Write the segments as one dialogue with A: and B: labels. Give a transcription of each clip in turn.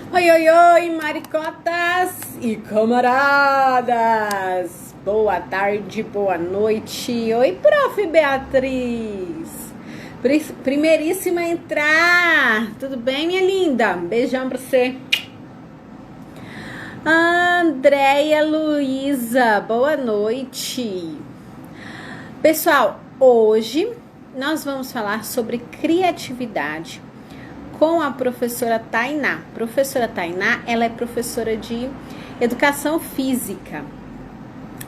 A: Oi, oi, oi, maricotas e camaradas! Boa tarde, boa noite. Oi, prof. Beatriz. Primeiríssima a entrar. Tudo bem, minha linda? Beijão pra você. Andréia Luísa, boa noite. Pessoal, hoje nós vamos falar sobre criatividade com a professora Tainá. Professora Tainá, ela é professora de educação física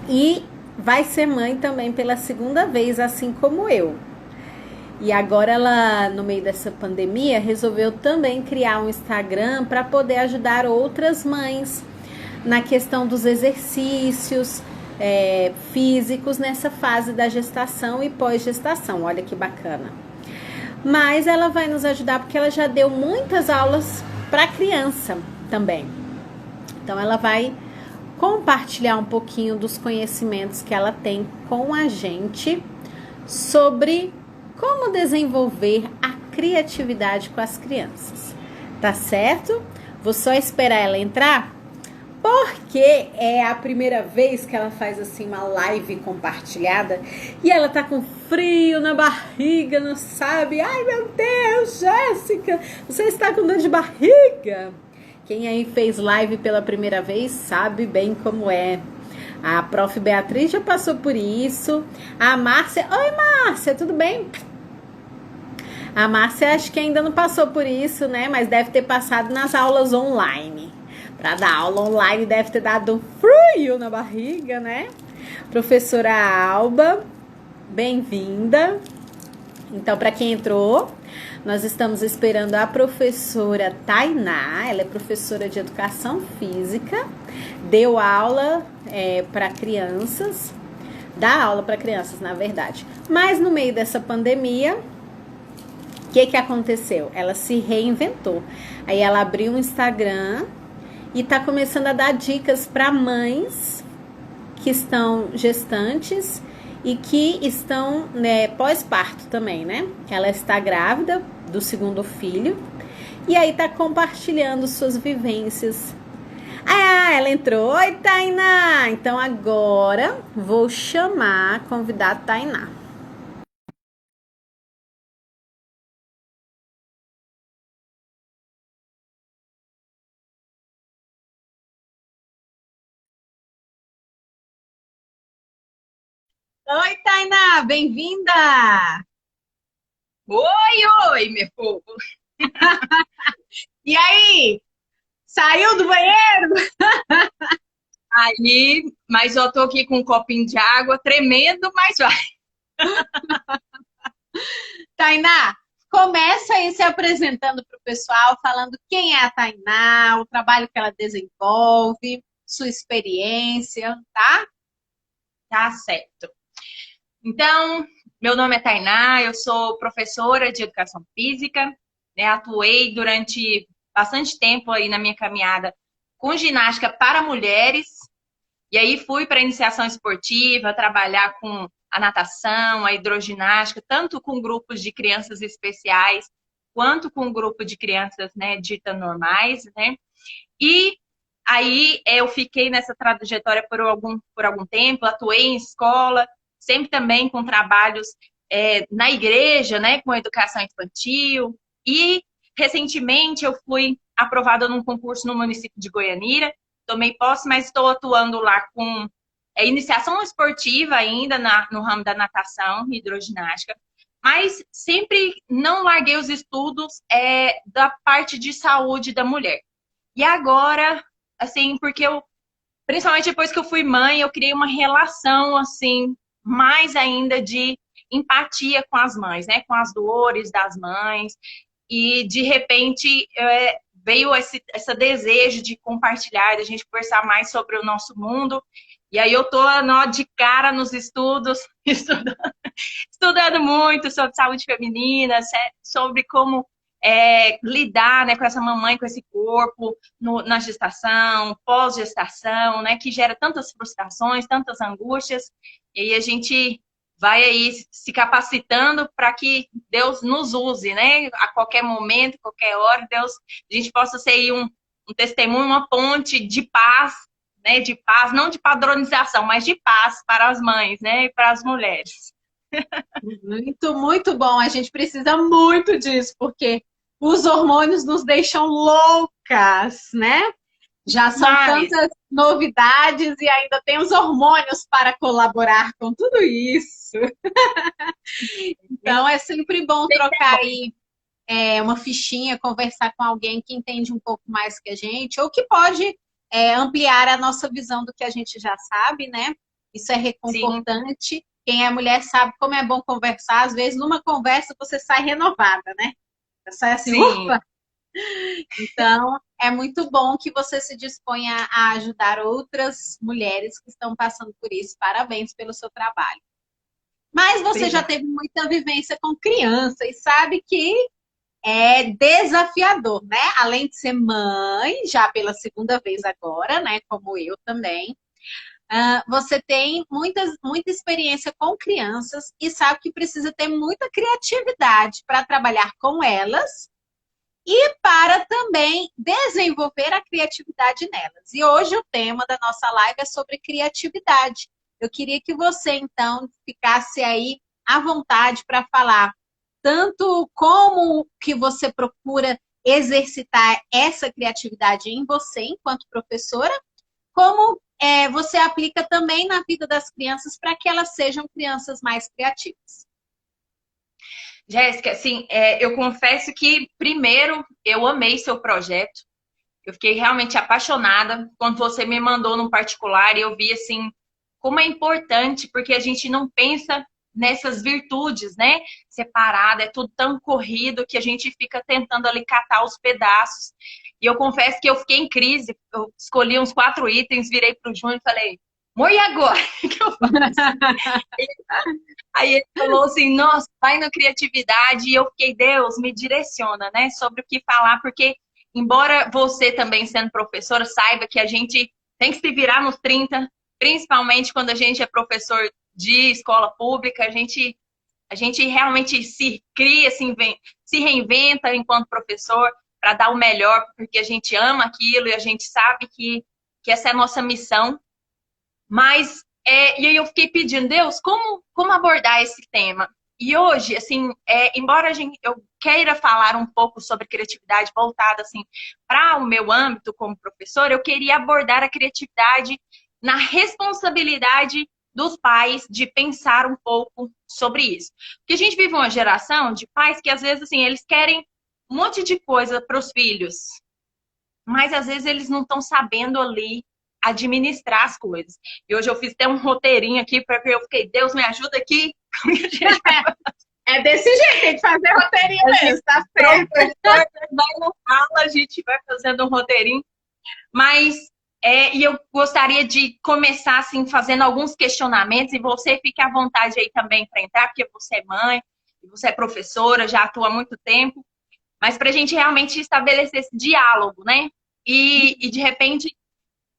A: e vai ser mãe também pela segunda vez, assim como eu. E agora ela, no meio dessa pandemia, resolveu também criar um Instagram para poder ajudar outras mães na questão dos exercícios físicos nessa fase da gestação e pós-gestação. Olha que bacana. Mas ela vai nos ajudar porque ela já deu muitas aulas para criança também. Então ela vai compartilhar um pouquinho dos conhecimentos que ela tem com a gente sobre como desenvolver a criatividade com as crianças. Tá certo? Vou só esperar ela entrar, porque é a primeira vez que ela faz assim uma live compartilhada e ela tá com frio na barriga, não sabe? Ai, meu Deus, Jéssica, você está com dor de barriga? Quem aí fez live pela primeira vez sabe bem como é. A prof. Beatriz já passou por isso. A Márcia, oi Márcia, tudo bem? A Márcia acho que ainda não passou por isso, né? Mas deve ter passado nas aulas online. Para dar aula online deve ter dado um frio na barriga, né? Professora Alba, bem-vinda. Então, para quem entrou, nós estamos esperando a professora Tainá. Ela é professora de educação física, deu aula para crianças, dá aula para crianças, na verdade. Mas no meio dessa pandemia, o que aconteceu? Ela se reinventou. Aí ela abriu um Instagram e está começando a dar dicas para mães que estão gestantes e que estão pós-parto também, né? Ela está grávida do segundo filho e aí está compartilhando suas vivências. Ah, ela entrou. Oi, Tainá! Então agora vou convidar a Tainá. Oi, Tainá, bem-vinda!
B: Oi, oi, meu povo.
A: E aí, saiu do banheiro?
B: Aí, mas eu tô aqui com um copinho de água, tremendo, mas vai.
A: Tainá, começa aí se apresentando para o pessoal, falando quem é a Tainá, o trabalho que ela desenvolve, sua experiência, tá?
B: Tá certo. Então, meu nome é Tainá, eu sou professora de educação física, né? Atuei durante bastante tempo aí na minha caminhada com ginástica para mulheres, e aí fui para a iniciação esportiva, trabalhar com a natação, a hidroginástica, tanto com grupos de crianças especiais, quanto com grupo de crianças, né, ditas normais, né? E aí eu fiquei nessa trajetória por algum tempo, atuei em escola, sempre também com trabalhos na igreja, né, com educação infantil. E recentemente eu fui aprovada num concurso no município de Goianira, tomei posse, mas estou atuando lá com iniciação esportiva ainda no ramo da natação e hidroginástica. Mas sempre não larguei os estudos da parte de saúde da mulher. E agora, assim, porque principalmente depois que eu fui mãe, eu criei uma relação, assim, mais ainda de empatia com as mães, né? Com as dores das mães. E, de repente, veio esse desejo de compartilhar, de a gente conversar mais sobre o nosso mundo. E aí eu tô de cara nos estudos, estudando muito sobre saúde feminina, sobre como lidar, né, com essa mamãe, com esse corpo na gestação, pós-gestação, né, que gera tantas frustrações, tantas angústias, e aí a gente vai aí se capacitando para que Deus nos use, né, a qualquer momento, qualquer hora, Deus, a gente possa ser aí um testemunho, uma ponte de paz, né? De paz, não de padronização, mas de paz para as mães, né? E para as mulheres.
A: Muito, muito bom. A gente precisa muito disso, porque os hormônios nos deixam loucas, né? Já são
B: Mas,
A: tantas novidades e ainda tem os hormônios para colaborar com tudo isso. Então é sempre bom trocar aí uma fichinha, conversar com alguém que entende um pouco mais que a gente, ou que pode ampliar a nossa visão do que a gente já sabe, né? Isso é
B: sim,
A: reconfortante. Quem é mulher sabe como é bom conversar. Às vezes, numa conversa, você sai renovada, né? Você sai assim,
B: sim,
A: ufa! Então, é muito bom que você se disponha a ajudar outras mulheres que estão passando por isso. Parabéns pelo seu trabalho. Mas você já
B: obrigada.
A: teve muita vivência com criança e sabe que é desafiador, né? Além de ser mãe, já pela segunda vez agora, né? Como eu também. Você tem muita experiência com crianças e sabe que precisa ter muita criatividade para trabalhar com elas e para também desenvolver a criatividade nelas. E hoje o tema da nossa live é sobre criatividade. Eu queria que você, então, ficasse aí à vontade para falar tanto como que você procura exercitar essa criatividade em você enquanto professora, como você aplica também na vida das crianças para que elas sejam crianças mais criativas.
B: Jéssica, assim, eu confesso que, primeiro, eu amei seu projeto. Eu fiquei realmente apaixonada quando você me mandou no particular e eu vi, assim, como é importante, porque a gente não pensa nessas virtudes, né? Separada, é tudo tão corrido que a gente fica tentando ali catar os pedaços. E eu confesso que eu fiquei em crise. Eu escolhi uns 4 itens, virei para o Júnior e falei, amor, e agora? O que eu faço? Aí ele falou assim, nossa, vai na criatividade. E eu fiquei, Deus, me direciona, né? Sobre o que falar, porque embora você também sendo professora saiba que a gente tem que se virar nos 30, principalmente quando a gente é professor de escola pública, a gente realmente se cria, se reinventa enquanto professor para dar o melhor, porque a gente ama aquilo e a gente sabe que essa é a nossa missão. Mas, e aí eu fiquei pedindo, Deus, como abordar esse tema? E hoje, assim, embora eu queira falar um pouco sobre criatividade voltada, assim, para o meu âmbito como professor, eu queria abordar a criatividade na responsabilidade dos pais de pensar um pouco sobre isso. Porque a gente vive uma geração de pais que, às vezes, assim, eles querem um monte de coisa para os filhos, mas às vezes eles não estão sabendo ali administrar as coisas. E hoje eu fiz até um roteirinho aqui, porque eu fiquei, Deus me ajuda aqui.
A: É desse jeito, tem que fazer roteirinho mesmo, tá certo.
B: Vai no aula, a gente vai fazendo um roteirinho. Mas, e eu gostaria de começar, assim, fazendo alguns questionamentos, e você fique à vontade aí também para entrar, porque você é mãe, você é professora, já atua há muito tempo, mas para a gente realmente estabelecer esse diálogo, né? E de repente,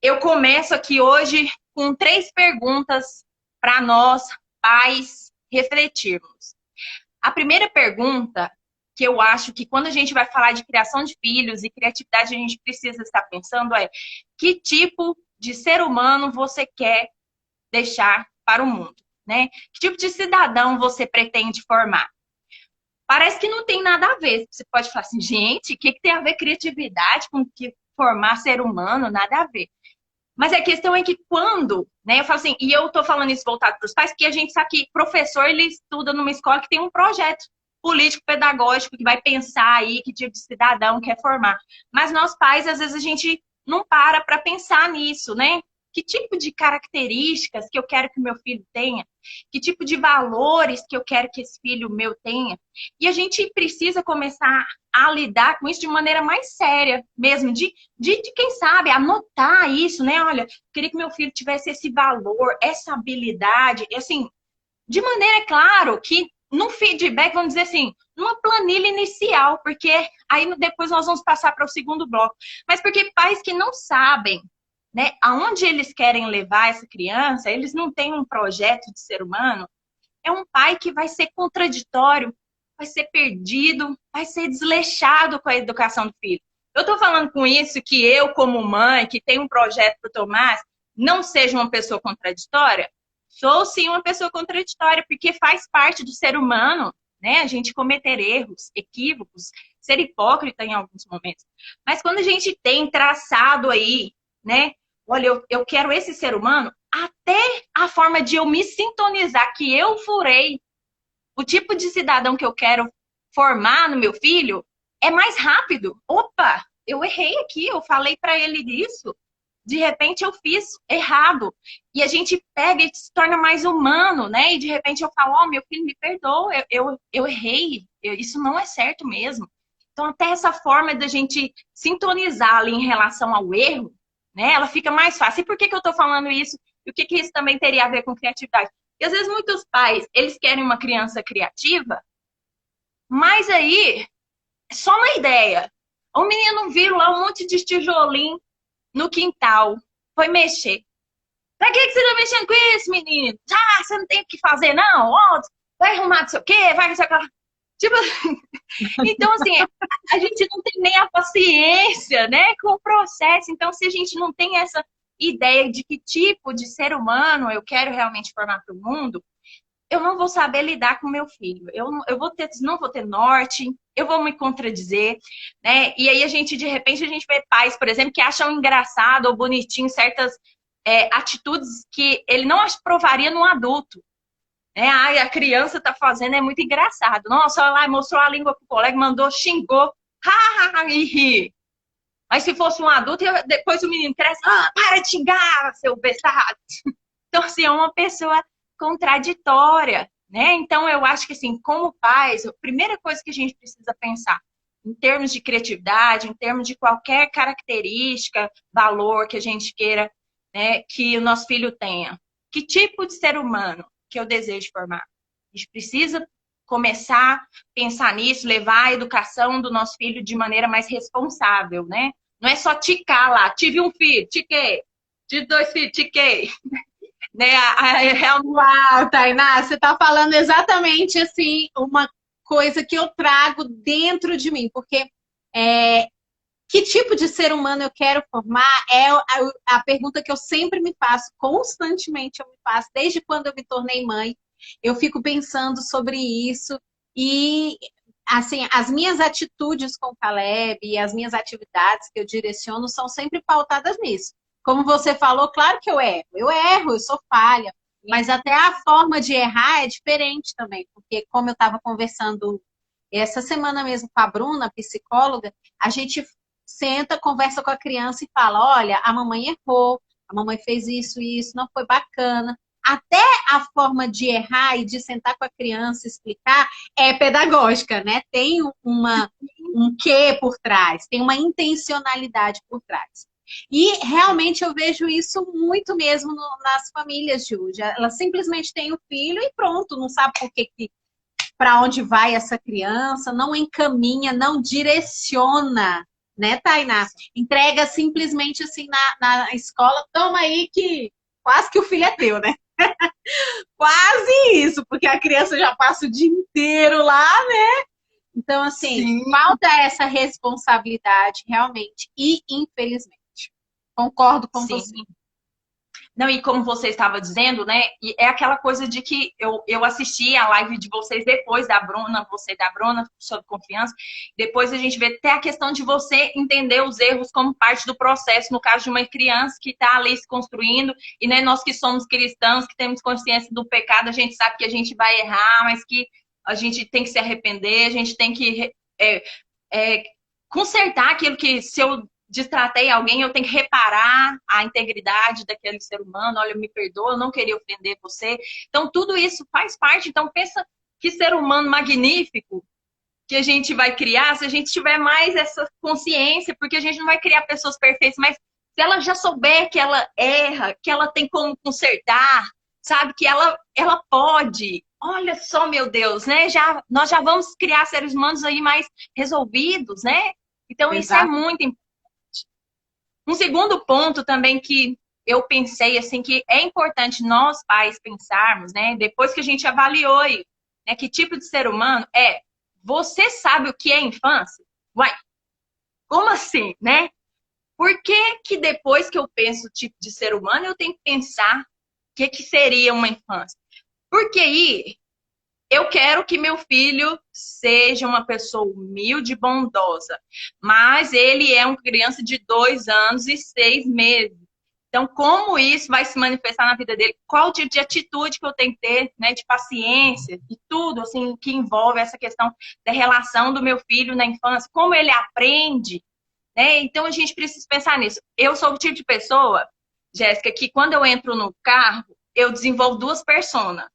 B: eu começo aqui hoje com 3 perguntas para nós, pais, refletirmos. A primeira pergunta, que eu acho que quando a gente vai falar de criação de filhos e criatividade, a gente precisa estar pensando que tipo de ser humano você quer deixar para o mundo, né? Que tipo de cidadão você pretende formar? Parece que não tem nada a ver. Você pode falar assim, gente, o que tem a ver criatividade com que formar ser humano? Nada a ver. Mas a questão é que quando, né, eu falo assim, e eu tô falando isso voltado para os pais, porque a gente sabe que professor, ele estuda numa escola que tem um projeto político-pedagógico que vai pensar aí que tipo de cidadão quer formar. Mas nós pais, às vezes, a gente não para pensar nisso, né? Que tipo de características que eu quero que o meu filho tenha? Que tipo de valores que eu quero que esse filho meu tenha? E a gente precisa começar a lidar com isso de maneira mais séria mesmo, de quem sabe, anotar isso, né? Olha, queria que meu filho tivesse esse valor, essa habilidade, assim, de maneira, claro, que no feedback, vamos dizer assim, numa planilha inicial, porque aí depois nós vamos passar para o segundo bloco. Mas porque pais que não sabem, né, aonde eles querem levar essa criança, eles não têm um projeto de ser humano, é um pai que vai ser contraditório, vai ser perdido, vai ser desleixado com a educação do filho. Eu tô falando com isso que eu, como mãe, que tenho um projeto para o Tomás, não seja uma pessoa contraditória? Sou sim uma pessoa contraditória, porque faz parte do ser humano, né? A gente cometer erros, equívocos, ser hipócrita em alguns momentos. Mas quando a gente tem traçado aí, né? Olha, eu quero esse ser humano, até a forma de eu me sintonizar que eu furei o tipo de cidadão que eu quero formar no meu filho é mais rápido. Opa, eu errei aqui, eu falei para ele disso. De repente eu fiz errado. E a gente pega e se torna mais humano, né? E de repente eu falo, meu filho, me perdoa, eu errei, isso não é certo mesmo. Então até essa forma da gente sintonizar ali em relação ao erro, né? Ela fica mais fácil. E por que eu tô falando isso? E o que isso também teria a ver com criatividade? Porque às vezes muitos pais, eles querem uma criança criativa, mas aí, é só uma ideia. O menino viu lá um monte de tijolinho no quintal, foi mexer. Pra que você tá mexendo com isso, menino? Você não tem o que fazer, não? Vai arrumar não sei o quê, vai não sei o que. Tipo, então, assim, a gente não tem nem a paciência, né, com o processo. Então, se a gente não tem essa ideia de que tipo de ser humano eu quero realmente formar para o mundo, eu não vou saber lidar com meu filho. Não vou ter norte, eu vou me contradizer, né? E aí de repente, a gente vê pais, por exemplo, que acham engraçado ou bonitinho certas atitudes que ele não aprovaria num adulto. Né? Ai, a criança tá fazendo, é muito engraçado. Nossa, olha lá, mostrou a língua pro colega, mandou, xingou, e ri. Mas se fosse um adulto, depois o menino cresce, para de xingar, seu bestado. Então, assim, é uma pessoa contraditória, né? Então, eu acho que, assim, como pais, a primeira coisa que a gente precisa pensar, em termos de criatividade, em termos de qualquer característica, valor que a gente queira, né, que o nosso filho tenha. Que tipo de ser humano que eu desejo formar? A gente precisa começar a pensar nisso, levar a educação do nosso filho de maneira mais responsável, né? Não é só ticar lá, tive um filho, tiquei, tive 2 filhos, tiquei. Né?
A: Uau, Tainá, você está falando exatamente assim, uma coisa que eu trago dentro de mim, porque que tipo de ser humano eu quero formar é a pergunta que eu sempre me faço, constantemente eu me faço, desde quando eu me tornei mãe, eu fico pensando sobre isso e assim, as minhas atitudes com o Caleb e as minhas atividades que eu direciono são sempre pautadas nisso. Como você falou, claro que eu erro, eu sou falha, mas até a forma de errar é diferente também, porque como eu estava conversando essa semana mesmo com a Bruna, a psicóloga, a gente senta, conversa com a criança e fala, olha, a mamãe errou, a mamãe fez isso e isso, não foi bacana. Até a forma de errar e de sentar com a criança e explicar é pedagógica, né? Tem um quê por trás, tem uma intencionalidade por trás. E realmente eu vejo isso muito mesmo nas famílias de hoje. Ela simplesmente tem o filho e pronto, não sabe para onde vai essa criança, não encaminha, não direciona, né, Tainá? Entrega simplesmente assim na escola, toma aí que quase que o filho é teu, né? Quase isso, porque a criança já passa o dia inteiro lá, né? Então, assim,
B: Sim.
A: falta essa responsabilidade realmente e infelizmente. Concordo com
B: Sim.
A: você.
B: Não, e como você estava dizendo, né? E é aquela coisa de que eu assisti a live de vocês depois da Bruna, você e da Bruna, sobre confiança. Depois a gente vê até a questão de você entender os erros como parte do processo, no caso de uma criança que está ali se construindo, e né, nós que somos cristãos, que temos consciência do pecado, a gente sabe que a gente vai errar, mas que a gente tem que se arrepender, a gente tem que consertar aquilo que, se eu destratei alguém, eu tenho que reparar a integridade daquele ser humano. Olha, me perdoa, eu não queria ofender você. Então, tudo isso faz parte. Então, pensa que ser humano magnífico que a gente vai criar se a gente tiver mais essa consciência, porque a gente não vai criar pessoas perfeitas, mas se ela já souber que ela erra, que ela tem como consertar, sabe, que ela pode. Olha só, meu Deus, né? Nós já vamos criar seres humanos aí mais resolvidos, né? Então,
A: Exato.
B: isso é muito importante. Um segundo ponto também que eu pensei, assim, que é importante nós, pais, pensarmos, né? Depois que a gente avaliou, né, que tipo de ser humano você sabe o que é infância? Uai, Como assim, né? Por que que depois que eu penso o tipo de ser humano, eu tenho que pensar o que seria uma infância? Porque aí eu quero que meu filho seja uma pessoa humilde e bondosa, mas ele é uma criança de 2 anos e 6 meses. Então, como isso vai se manifestar na vida dele? Qual o tipo de atitude que eu tenho que ter, né, de paciência e tudo, assim, que envolve essa questão da relação do meu filho na infância, como ele aprende, né? Então, a gente precisa pensar nisso. Eu sou o tipo de pessoa, Jéssica, que quando eu entro no carro, eu desenvolvo duas personas.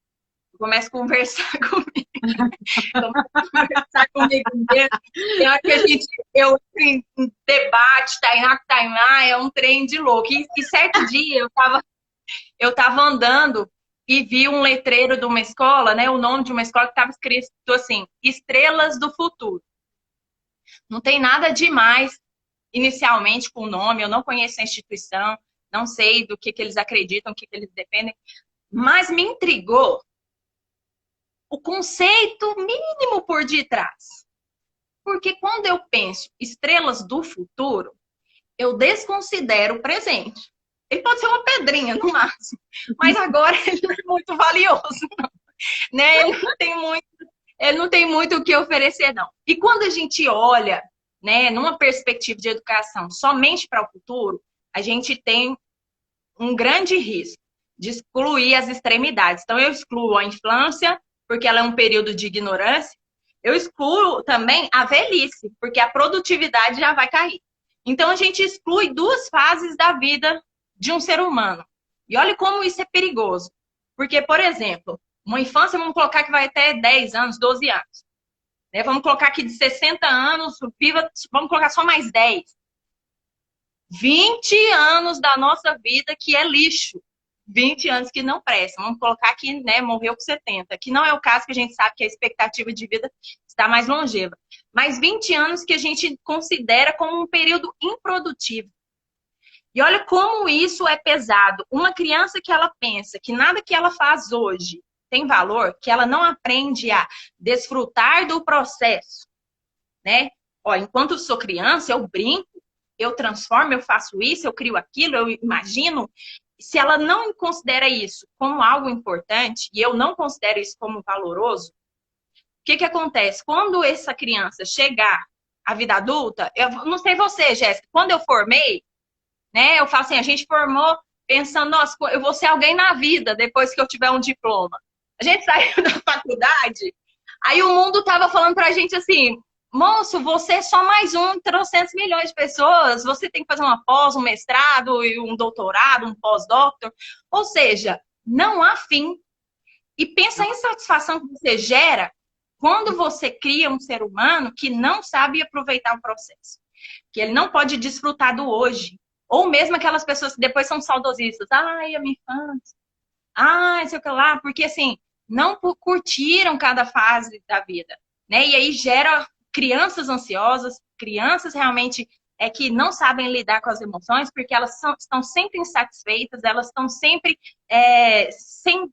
B: Eu começo a conversar comigo, começo a conversar comigo mesmo. Tem hora que eu entro em debate, Tainá, é um trem de louco. E certo dia eu tava andando e vi um letreiro de uma escola, né? O nome de uma escola que estava escrito assim, Estrelas do Futuro. Não tem nada demais inicialmente com o nome, eu não conheço a instituição, não sei do que eles acreditam, o que eles defendem, mas me intrigou o conceito mínimo por detrás. Porque quando eu penso estrelas do futuro, eu desconsidero o presente. Ele pode ser uma pedrinha, no máximo. Mas agora ele não é muito valioso, não. Né? Ele não tem muito o que oferecer, não. E quando a gente olha, né, numa perspectiva de educação somente para o futuro, a gente tem um grande risco de excluir as extremidades. Então, eu excluo a infância, porque ela é um período de ignorância. Eu excluo também a velhice, porque a produtividade já vai cair. Então, a gente exclui duas fases da vida de um ser humano. E olha como isso é perigoso. Porque, por exemplo, uma infância, vamos colocar que vai até 10 anos, 12 anos. Né? Vamos colocar aqui de 60 anos, viva, vamos colocar só mais 10. 20 anos da nossa vida que é lixo. 20 anos que não prestam. Vamos colocar que, né, morreu com 70. Que não é o caso, que a gente sabe que a expectativa de vida está mais longeva. Mas 20 anos que a gente considera como um período improdutivo. E olha como isso é pesado. Uma criança que ela pensa que nada que ela faz hoje tem valor, que ela não aprende a desfrutar do processo, né? Ó, enquanto eu sou criança, eu brinco, eu transformo, eu faço isso, eu crio aquilo, eu imagino. Se ela não considera isso como algo importante, e eu não considero isso como valoroso, o que acontece? Quando essa criança chegar à vida adulta, eu não sei você, Jéssica, quando eu formei, né, eu falo assim, a gente formou pensando, nossa, eu vou ser alguém na vida depois que eu tiver um diploma. A gente saiu da faculdade, aí o mundo tava falando pra gente assim, moço, você é só mais um entre 300 milhões de pessoas, você tem que fazer uma pós, um mestrado, um doutorado, um pós-doutor. Ou seja, não há fim. E pensa a insatisfação que você gera quando você cria um ser humano que não sabe aproveitar o processo. Que ele não pode desfrutar do hoje. Ou mesmo aquelas pessoas que depois são saudosistas. Ai, a minha infância. Ai, sei o que lá. Porque assim, não curtiram cada fase da vida. Né? E aí gera crianças ansiosas, crianças realmente que não sabem lidar com as emoções, porque elas estão sempre insatisfeitas, elas estão sempre sem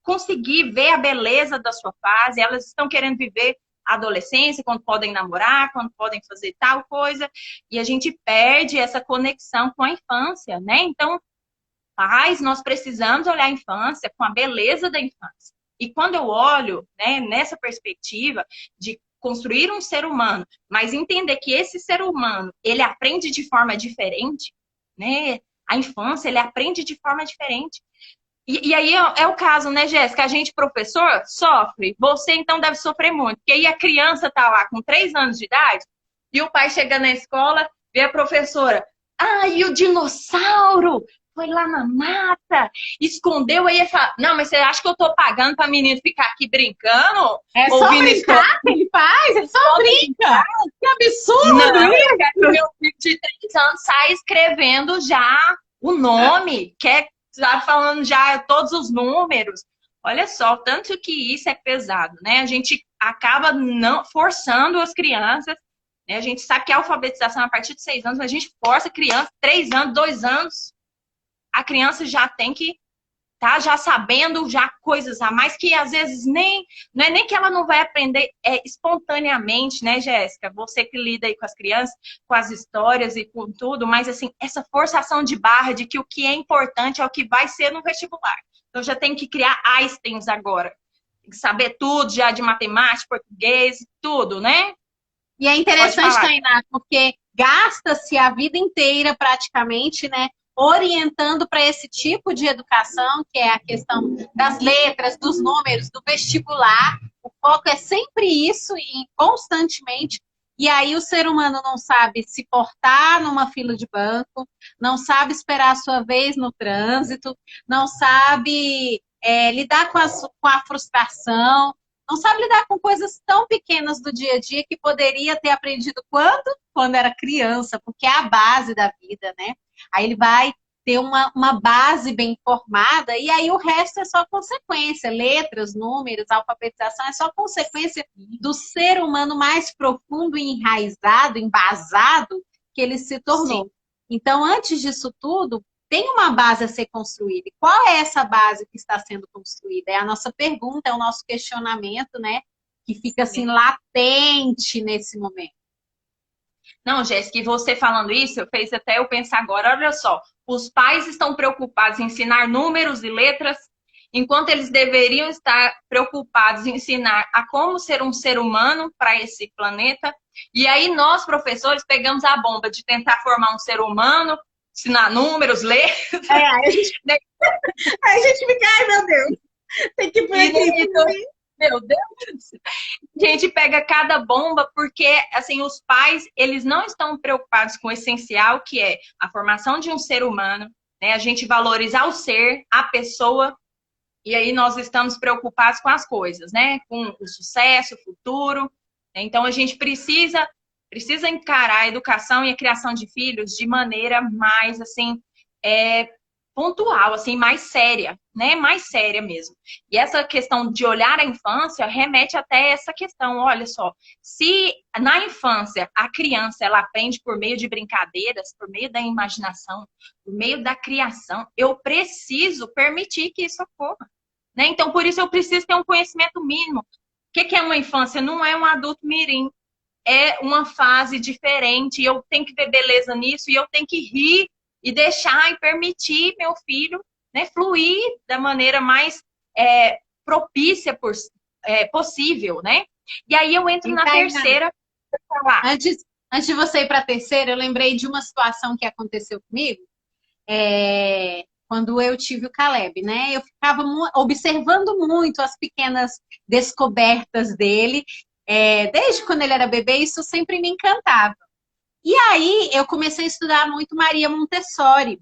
B: conseguir ver a beleza da sua fase, elas estão querendo viver a adolescência, quando podem namorar, quando podem fazer tal coisa, e a gente perde essa conexão com a infância, né? Então, pais, nós precisamos olhar a infância com a beleza da infância. E quando eu olho, né, nessa perspectiva de construir um ser humano, mas entender que esse ser humano, ele aprende de forma diferente, né? A infância, ele aprende de forma diferente. E aí é o caso, né, Jéssica? A gente, professor, sofre. Você, então, deve sofrer muito. Porque aí a criança tá lá com 3 anos de idade e o pai chega na escola, vê a professora. Ah, e o dinossauro foi lá na mata, escondeu, aí ele fala, não, mas você acha que eu tô pagando pra menino ficar aqui brincando?
A: É só brincar que ele faz? Ele só brinca! Que absurdo!
B: Não, meu filho de 3 anos sai escrevendo já o nome, quer já falando já todos os números. Olha só, tanto que isso é pesado, né? A gente acaba não forçando as crianças, né? A gente sabe que a alfabetização é a partir de 6 anos, mas a gente força a criança, 3 anos, 2 anos, a criança já tem que tá já sabendo já coisas a mais que às vezes nem não é nem que ela não vai aprender espontaneamente, né, Jéssica? Você que lida aí com as crianças, com as histórias e com tudo, mas assim, essa forçação de barra de que o que é importante é o que vai ser no vestibular. Então já tem que criar Einsteins agora. Tem que saber tudo já de matemática, português, tudo, né?
A: E é interessante, Tainá, porque gasta-se a vida inteira praticamente, né, orientando para esse tipo de educação, que é a questão das letras, dos números, do vestibular. O foco é sempre isso e constantemente. E aí o ser humano não sabe se portar numa fila de banco, não sabe esperar a sua vez no trânsito, não sabe lidar com a frustração, não sabe lidar com coisas tão pequenas do dia a dia que poderia ter aprendido quando? Quando era criança, porque é a base da vida, né? Aí ele vai ter uma base bem formada e aí o resto é só consequência. Letras, números, alfabetização é só consequência do ser humano mais profundo e enraizado, embasado que ele se tornou. Sim. Então, antes disso tudo, tem uma base a ser construída. E qual é essa base que está sendo construída? É a nossa pergunta, é o nosso questionamento, né? Que fica assim latente nesse momento.
B: Não, Jéssica, e você falando isso, fez até eu pensar agora, olha só, os pais estão preocupados em ensinar números e letras, enquanto eles deveriam estar preocupados em ensinar a como ser um ser humano para esse planeta. E aí nós, professores, pegamos a bomba de tentar formar um ser humano, ensinar números, letras.
A: Aí a gente fica, ai meu Deus, tem que ver
B: meu Deus, a gente pega cada bomba porque, assim, os pais, eles não estão preocupados com o essencial, que é a formação de um ser humano, né? A gente valorizar o ser, a pessoa, e aí nós estamos preocupados com as coisas, né? Com o sucesso, o futuro. Então, a gente precisa encarar a educação e a criação de filhos de maneira mais, assim, pontual, assim, mais séria, né? Mais séria mesmo. E essa questão de olhar a infância remete até essa questão, olha só, se na infância a criança ela aprende por meio de brincadeiras, por meio da imaginação, por meio da criação, eu preciso permitir que isso ocorra, né? Então, por isso eu preciso ter um conhecimento mínimo. O que é uma infância? Não é um adulto mirim, é uma fase diferente, eu tenho que ver beleza nisso e eu tenho que rir e deixar e permitir meu filho, né, fluir da maneira mais propícia possível, né? E aí eu entro na terceira.
A: Antes de você ir para a terceira, eu lembrei de uma situação que aconteceu comigo quando eu tive o Caleb, né? Eu ficava observando muito as pequenas descobertas dele, desde quando ele era bebê, isso sempre me encantava. E aí eu comecei a estudar muito Maria Montessori.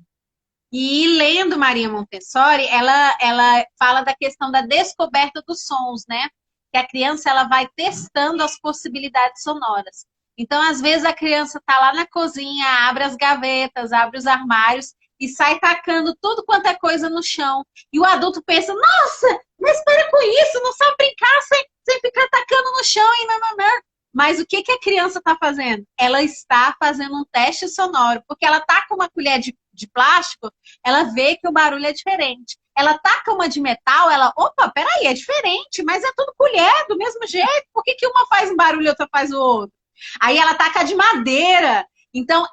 A: E lendo Maria Montessori, ela fala da questão da descoberta dos sons, né? Que a criança ela vai testando as possibilidades sonoras. Então, às vezes, a criança está lá na cozinha, abre as gavetas, abre os armários e sai tacando tudo quanto é coisa no chão. E o adulto pensa, nossa, mas para com isso, não sabe brincar sem ficar tacando no chão e nananã. Mas o que a criança está fazendo? Ela está fazendo um teste sonoro, porque ela tá com uma colher de plástico, ela vê que o barulho é diferente. Ela taca uma de metal, ela, opa, peraí, é diferente, mas é tudo colher, do mesmo jeito, por que uma faz um barulho e outra faz o outro? Aí ela taca de madeira. Então,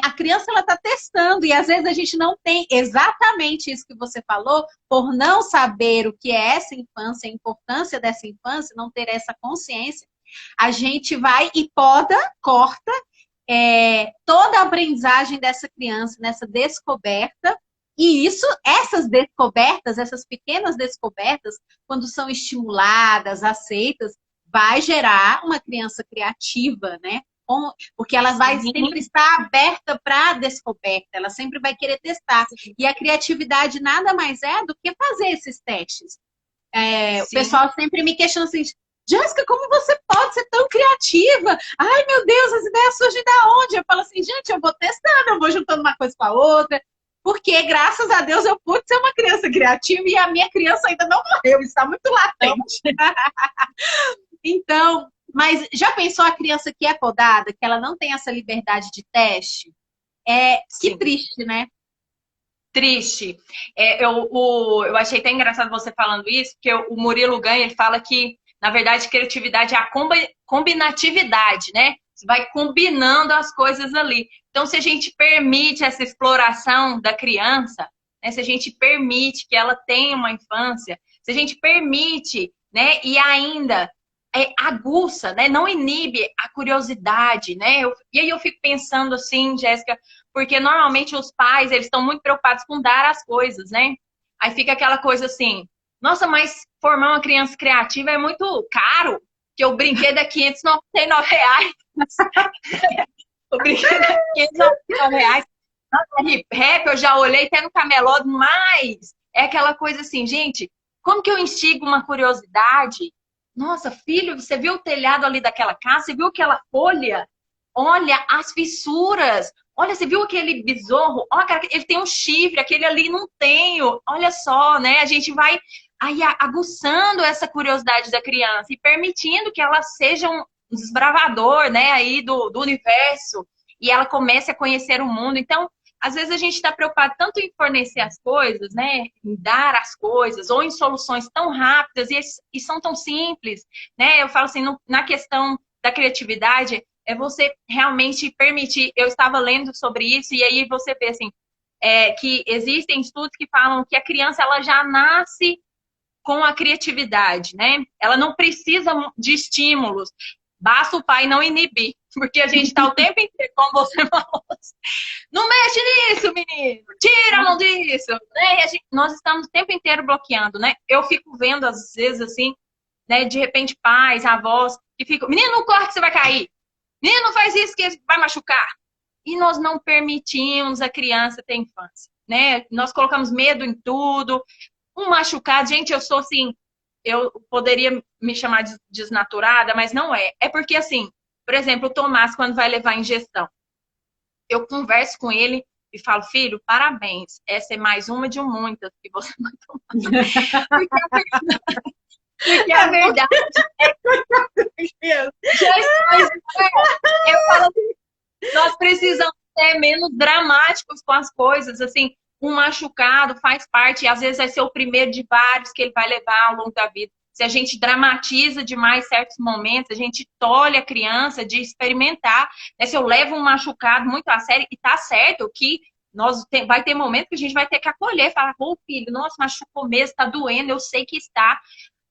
A: a criança ela está testando, e às vezes a gente não tem exatamente isso que você falou, por não saber o que é essa infância, a importância dessa infância, não ter essa consciência, a gente vai e poda, corta toda a aprendizagem dessa criança, nessa descoberta, e essas descobertas, essas pequenas descobertas, quando são estimuladas, aceitas, vai gerar uma criança criativa, né? Porque ela vai sempre estar aberta para a descoberta, ela sempre vai querer testar. E a criatividade nada mais é do que fazer esses testes. O pessoal sempre me questiona assim, Jéssica, como você pode ser tão criativa? Ai, meu Deus, as ideias surgem da onde? Eu falo assim, gente, eu vou testando, eu vou juntando uma coisa com a outra, porque, graças a Deus, eu pude ser uma criança criativa e a minha criança ainda não morreu, está muito latente. Então, mas já pensou a criança que é podada, que ela não tem essa liberdade de teste? Que triste, né?
B: triste. Eu achei até engraçado você falando isso, porque o Murilo Gun, ele fala que, na verdade, criatividade é a combinatividade, né? Você vai combinando as coisas ali. Então, se a gente permite essa exploração da criança, né? Se a gente permite que ela tenha uma infância, se a gente permite, né? E ainda aguça, né? Não inibe a curiosidade, né? E aí eu fico pensando assim, Jéssica, porque normalmente os pais, eles estão muito preocupados com dar as coisas, né? Aí fica aquela coisa assim, nossa, mas formar uma criança criativa é muito caro, que o brinquedo é R$ 599. O brinquedo é R$ 599. Nossa, hip rap, eu já olhei até no camelô, mas é aquela coisa assim, gente, como que eu instigo uma curiosidade? Nossa, filho, você viu o telhado ali daquela casa? Você viu aquela folha? Olha as fissuras. Olha, você viu aquele besouro? Olha, cara, ele tem um chifre, aquele ali não tem. Olha só, né? A gente vai aí aguçando essa curiosidade da criança e permitindo que ela seja um desbravador, né, aí do universo, e ela comece a conhecer o mundo. Então, às vezes a gente está preocupado tanto em fornecer as coisas, né, em dar as coisas, ou em soluções tão rápidas e são tão simples, né? Eu falo assim, na questão da criatividade, é você realmente permitir. Eu estava lendo sobre isso, e aí você vê assim, que existem estudos que falam que a criança ela já nasce com a criatividade, né? Ela não precisa de estímulos, basta o pai não inibir, porque a gente está o tempo inteiro, como você falou, não mexe nisso, menino, tira a mão disso, né? Nós estamos o tempo inteiro bloqueando, né? Eu fico vendo, às vezes, assim, né, de repente, pais, avós, que ficam, menino, não corre que você vai cair, menino, não faz isso que vai machucar. E nós não permitimos a criança ter infância, né? Nós colocamos medo em tudo, um machucado, gente, eu sou assim, eu poderia me chamar de desnaturada, mas não é. É porque, assim, por exemplo, o Tomás, quando vai levar a injeção, eu converso com ele e falo, filho, parabéns, essa é mais uma de muitas que você vai tomar. Porque a verdade eu falo assim, nós precisamos ser menos dramáticos com as coisas, assim, um machucado faz parte, e às vezes vai ser o primeiro de vários que ele vai levar ao longo da vida. Se a gente dramatiza demais certos momentos, a gente tolhe a criança de experimentar, né? Se eu levo um machucado muito a sério, e tá certo que vai ter momento que a gente vai ter que acolher, falar, ô filho, nossa, machucou mesmo, tá doendo, eu sei que está.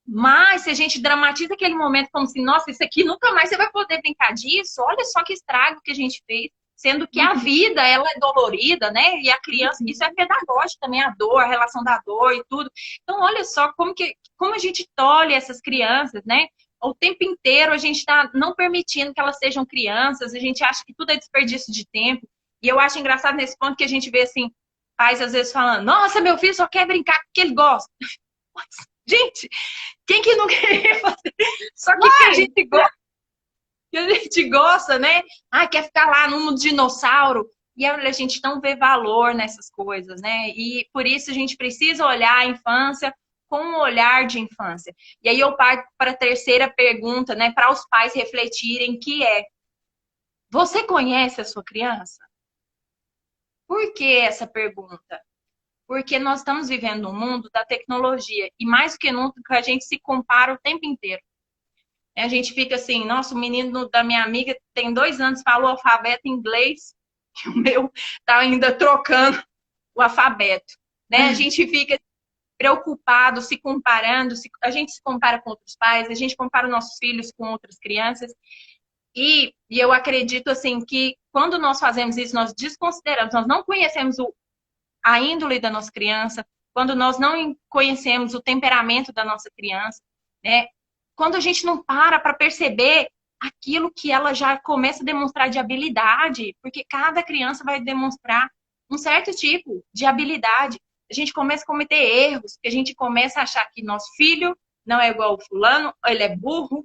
B: Mas se a gente dramatiza aquele momento como se, nossa, isso aqui nunca mais você vai poder brincar disso, olha só que estrago que a gente fez. Sendo que a vida, ela é dolorida, né? E a criança, isso é pedagógico também, a dor, a relação da dor e tudo. Então, olha só como a gente tolhe essas crianças, né? O tempo inteiro a gente está não permitindo que elas sejam crianças, a gente acha que tudo é desperdício de tempo. E eu acho engraçado nesse ponto que a gente vê, assim, pais às vezes falando, nossa, meu filho só quer brincar porque ele gosta. Gente, quem que não quer fazer? Só que a gente gosta. Que a gente gosta, né? Ah, quer ficar lá no mundo dinossauro. E a gente não vê valor nessas coisas, né? E por isso a gente precisa olhar a infância com um olhar de infância. E aí eu parto para a terceira pergunta, né? Para os pais refletirem, que é: você conhece a sua criança? Por que essa pergunta? Porque nós estamos vivendo um mundo da tecnologia. E mais do que nunca, a gente se compara o tempo inteiro. A gente fica assim, nossa, o menino da minha amiga tem 2 anos, fala o alfabeto em inglês, e o meu tá ainda trocando o alfabeto, né? A gente fica preocupado, se comparando, a gente se compara com outros pais, a gente compara nossos filhos com outras crianças, e eu acredito, assim, que quando nós fazemos isso, nós desconsideramos, nós não conhecemos a índole da nossa criança, quando nós não conhecemos o temperamento da nossa criança, né? Quando a gente não para perceber aquilo que ela já começa a demonstrar de habilidade, porque cada criança vai demonstrar um certo tipo de habilidade. A gente começa a cometer erros, porque a gente começa a achar que nosso filho não é igual ao fulano, ele é burro,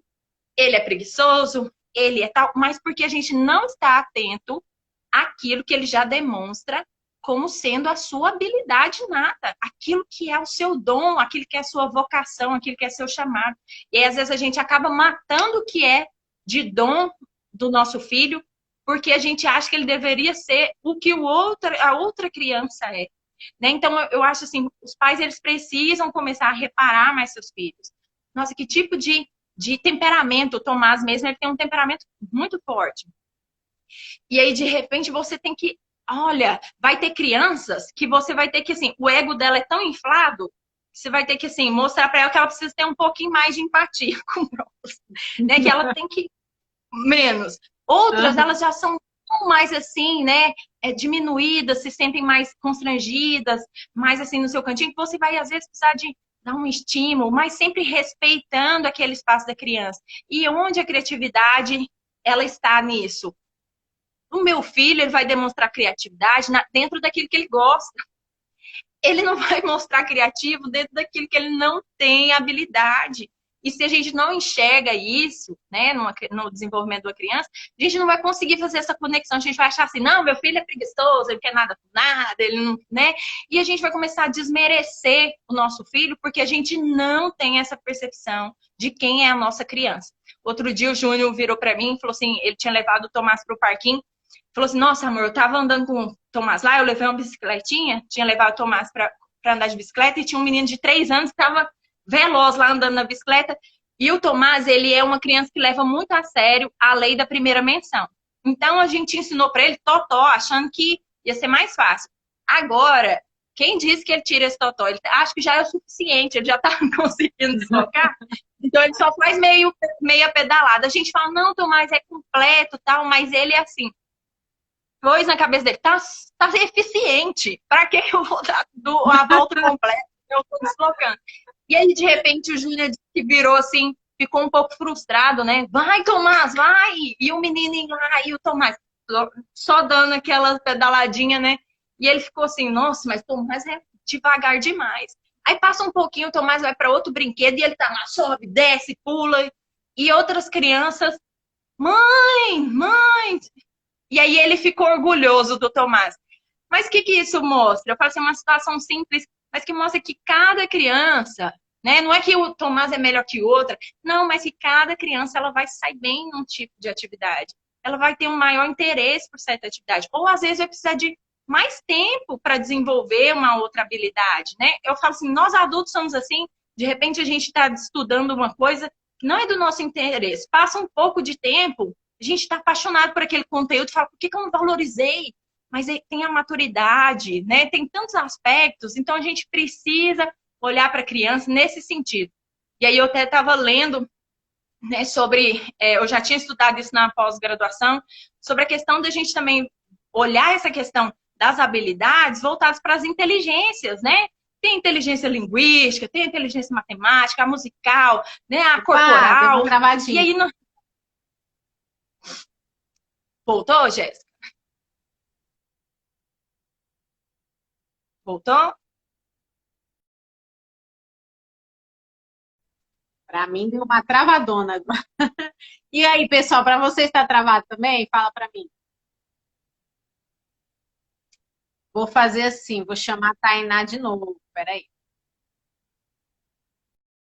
B: ele é preguiçoso, ele é tal, mas porque a gente não está atento àquilo que ele já demonstra como sendo a sua habilidade inata, aquilo que é o seu dom, aquilo que é a sua vocação, aquilo que é seu chamado. E aí, às vezes a gente acaba matando o que é de dom do nosso filho, porque a gente acha que ele deveria ser o que a outra criança é. né? Então, eu acho assim, os pais, eles precisam começar a reparar mais seus filhos. Nossa, que tipo de temperamento, o Tomás mesmo, ele tem um temperamento muito forte. E aí, de repente, você tem que, olha, vai ter crianças que você vai ter que, assim, o ego dela é tão inflado, que você vai ter que, assim, mostrar para ela que ela precisa ter um pouquinho mais de empatia com o próximo, né? Que ela tem que menos. Outras,
A: Aham.
B: elas já são mais assim, né? Diminuídas, se sentem mais constrangidas, mais assim no seu cantinho, que você vai, às vezes, precisar de dar um estímulo, mas sempre respeitando aquele espaço da criança. E onde a criatividade, ela está nisso? O meu filho, ele vai demonstrar criatividade dentro daquilo que ele gosta. Ele não vai mostrar criativo dentro daquilo que ele não tem habilidade. E se a gente não enxerga isso, né, no desenvolvimento da criança, a gente não vai conseguir fazer essa conexão. A gente vai achar assim, não, meu filho é preguiçoso, ele quer nada com nada, ele não, né? E a gente vai começar a desmerecer o nosso filho porque a gente não tem essa percepção de quem é a nossa criança. Outro dia o Júnior virou para mim e falou assim, ele tinha levado o Tomás para o parquinho, falou assim, nossa, amor, eu tava andando com o Tomás lá, eu levei uma bicicletinha, tinha levado o Tomás para andar de bicicleta, e tinha um menino de 3 anos que tava veloz lá andando na bicicleta, e o Tomás, ele é uma criança que leva muito a sério a lei da primeira menção. Então, a gente ensinou para ele totó, achando que ia ser mais fácil. Agora, quem disse que ele tira esse totó? Ele acha que já é o suficiente, ele já tá conseguindo deslocar, então ele só faz meia pedalada. A gente fala, não, Tomás, é completo, tal, mas ele é assim, pôs na cabeça dele, tá eficiente. Para que eu vou dar a volta completa? Eu tô deslocando. E aí, de repente, o Júnior que virou assim, ficou um pouco frustrado, né? Vai, Tomás, vai! E o menino indo lá, e o Tomás só dando aquela pedaladinha, né? E ele ficou assim, nossa, mas Tomás é devagar demais. Aí passa um pouquinho, o Tomás vai para outro brinquedo e ele tá lá, sobe, desce, pula. E outras crianças, mãe, e aí ele ficou orgulhoso do Tomás. Mas o que isso mostra? Eu falo assim, uma situação simples, mas que mostra que cada criança, né? Não é que o Tomás é melhor que outra, não, mas que cada criança ela vai sair bem num tipo de atividade. Ela vai ter um maior interesse por certa atividade. Ou às vezes vai precisar de mais tempo para desenvolver uma outra habilidade, né? Eu falo assim, nós adultos somos assim, de repente a gente está estudando uma coisa que não é do nosso interesse. Passa um pouco de tempo, a gente está apaixonado por aquele conteúdo, fala, por que eu não valorizei? Mas tem a maturidade, né? Tem tantos aspectos, então a gente precisa olhar para a criança nesse sentido. E aí eu até estava lendo, né, sobre, eu já tinha estudado isso na pós-graduação, sobre a questão da gente também olhar essa questão das habilidades voltadas para as inteligências, né? Tem inteligência linguística, tem inteligência matemática, a musical, né, a
A: Opa, deu uma
B: corporal. E
A: travadinha.
B: aí, voltou, Jéssica? Voltou?
A: Para mim deu uma travadona agora. E aí, pessoal, para você está travado também? Fala para mim. Vou fazer assim, vou chamar a Tainá de novo. Peraí.